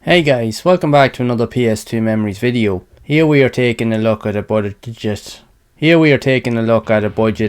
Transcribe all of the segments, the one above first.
Hey guys, welcome back to another PS2 Memories video. Here we are taking a look at a budget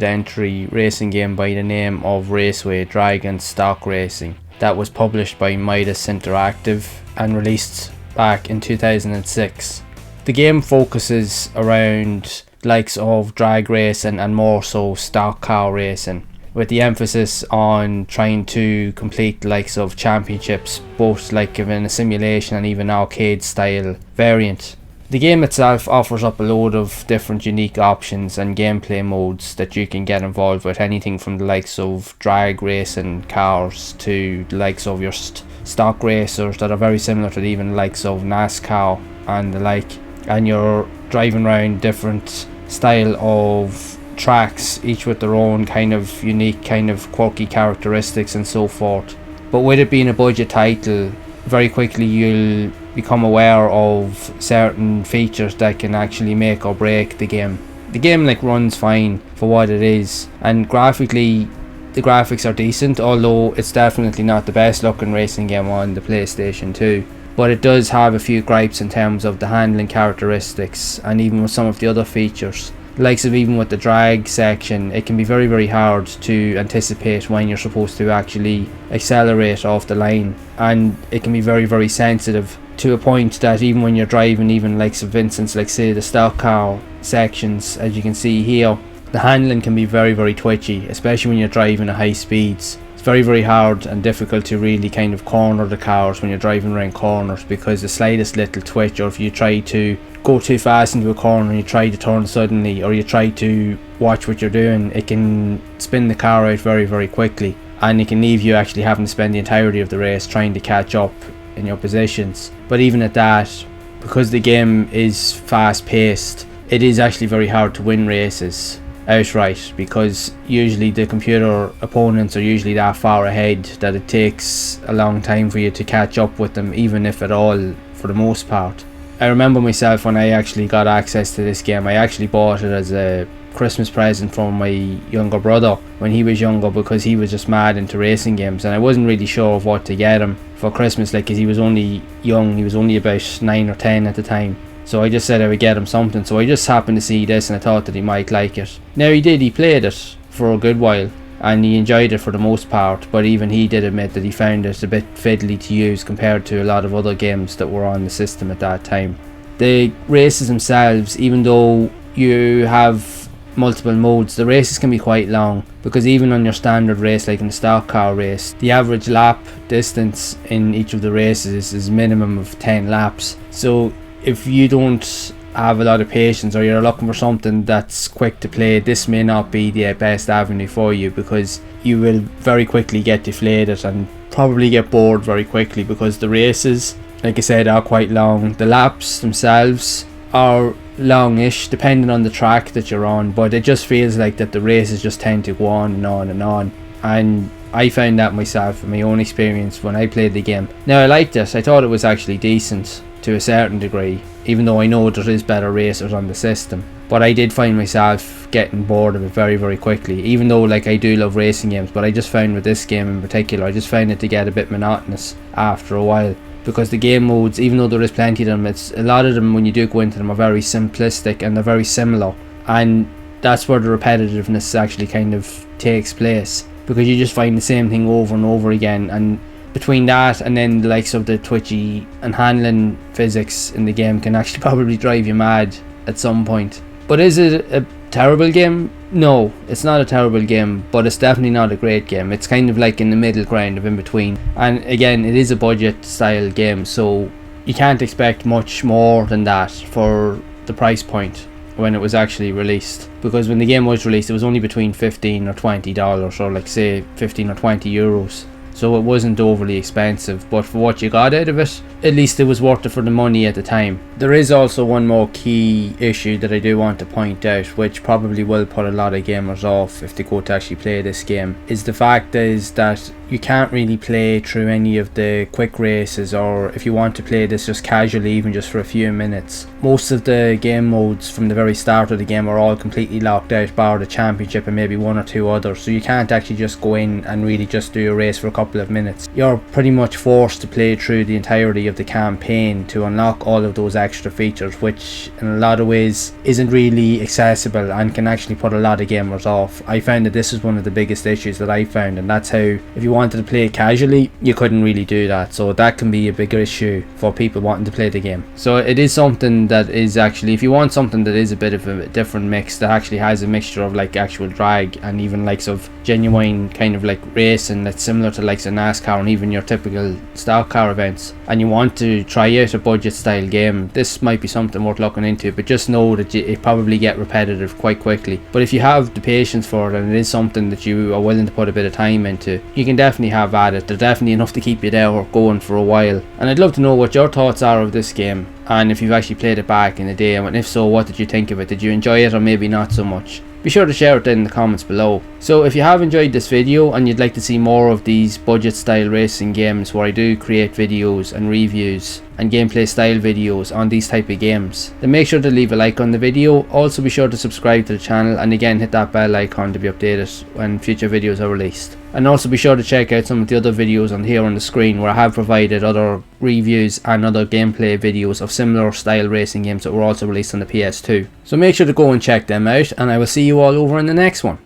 entry racing game by the name of Raceway Drag Stock Racing that was published by Midas Interactive and released back in 2006. The game focuses around the likes of drag racing and more so stock car racing, with the emphasis on trying to complete the likes of championships, both like in a simulation and even arcade style variant. The game itself offers up a load of different unique options and gameplay modes that you can get involved with, anything from the likes of drag racing cars to the likes of your stock racers that are very similar to even the likes of NASCAR and the like, and you're driving around different style of tracks, each with their own kind of unique, kind of quirky characteristics and so forth. But with it being a budget title, very quickly you'll become aware of certain features that can actually make or break the game. The game runs fine for what it is, and graphically the graphics are decent, although it's definitely not the best looking racing game on the PlayStation 2. But it does have a few gripes in terms of the handling characteristics and even with some of the other features. Likes of even with the drag section, it can be very hard to anticipate when you're supposed to actually accelerate off the line, and it can be very sensitive to a point that even when you're driving, even likes of instance like say the stock car sections, as you can see here, the handling can be very twitchy, especially when you're driving at high speeds. It's very hard and difficult to really kind of corner the cars when you're driving around corners, because the slightest little twitch, or if you try to go too fast into a corner and you try to turn suddenly, or you try to watch what you're doing, it can spin the car out very quickly, and it can leave you actually having to spend the entirety of the race trying to catch up in your positions. But even at that, because the game is fast paced, it is actually very hard to win races outright, because usually the computer opponents are usually that far ahead that it takes a long time for you to catch up with them, even if at all, for the most part. I remember myself when I actually got access to this game, I actually bought it as a Christmas present from my younger brother when he was younger, because he was just mad into racing games, and I wasn't really sure of what to get him for Christmas, because he was only young, he was only about 9 or 10 at the time. So I just said I would get him something, so I just happened to see this and I thought that he might like it. Now he did, he played it for a good while and he enjoyed it for the most part, but even he did admit that he found it a bit fiddly to use compared to a lot of other games that were on the system at that time. The races themselves, even though you have multiple modes, the races can be quite long, because even on your standard race like in the stock car race, the average lap distance in each of the races is minimum of 10 laps. So if you don't have a lot of patience, or you're looking for something that's quick to play, this may not be the best avenue for you, because you will very quickly get deflated and probably get bored very quickly, because the races, like I said, are quite long. The laps themselves are longish depending on the track that you're on, but it just feels like that the races just tend to go on and on, and I found that myself in my own experience when I played the game. Now I liked it, I thought it was actually decent to a certain degree, even though I know there is better racers on the system, but I did find myself getting bored of it very quickly, even though I do love racing games. But I just found with this game in particular, I just found it to get a bit monotonous after a while, because the game modes, even though there is plenty of them, a lot of them when you do go into them are very simplistic and they're very similar, and that's where the repetitiveness actually kind of takes place, because you just find the same thing over and over again. And between that and then the likes of the twitchy and handling physics in the game can actually probably drive you mad at some point. But is it a terrible game? No, it's not a terrible game, but it's definitely not a great game. It's kind of like in the middle ground of in between. And again, it is a budget style game, so you can't expect much more than that for the price point when it was actually released, because when the game was released it was only between $15 or $20, or say 15 or 20 euros. So it wasn't overly expensive, but for what you got out of it, at least it was worth it for the money at the time. There is also one more key issue that I do want to point out, which probably will put a lot of gamers off if they go to actually play this game, is the fact is that you can't really play through any of the quick races, or if you want to play this just casually, even just for a few minutes. Most of the game modes from the very start of the game are all completely locked out, bar the championship and maybe one or two others, so you can't actually just go in and really just do a race for a couple of minutes. You're pretty much forced to play through the entirety of the campaign to unlock all of those extra features, which in a lot of ways isn't really accessible and can actually put a lot of gamers off. I found that this is one of the biggest issues that I found, and that's how, if you wanted to play it casually, you couldn't really do that. So that can be a bigger issue for people wanting to play the game. So it is something that is actually, if you want something that is a bit of a different mix, that actually has a mixture of like actual drag and even likes of genuine kind of like racing that's similar to likes of NASCAR and even your typical stock car events, and you want to try out a budget style game, this might be something worth looking into. But just know that it probably get repetitive quite quickly. But if you have the patience for it and it is something that you are willing to put a bit of time into, you can definitely have at it. They're definitely enough to keep you there going for a while. And I'd love to know what your thoughts are of this game, and if you've actually played it back in the day, and if so, what did you think of it? Did you enjoy it, or maybe not so much? Be sure to share it in the comments below. So if you have enjoyed this video and you'd like to see more of these budget style racing games where I do create videos and reviews and gameplay style videos on these type of games, then make sure to leave a like on the video. Also be sure to subscribe to the channel, and again hit that bell icon to be updated when future videos are released. And also be sure to check out some of the other videos on here on the screen, where I have provided other reviews and other gameplay videos of similar style racing games that were also released on the PS2. So make sure to go and check them out, and I will see you all over in the next one.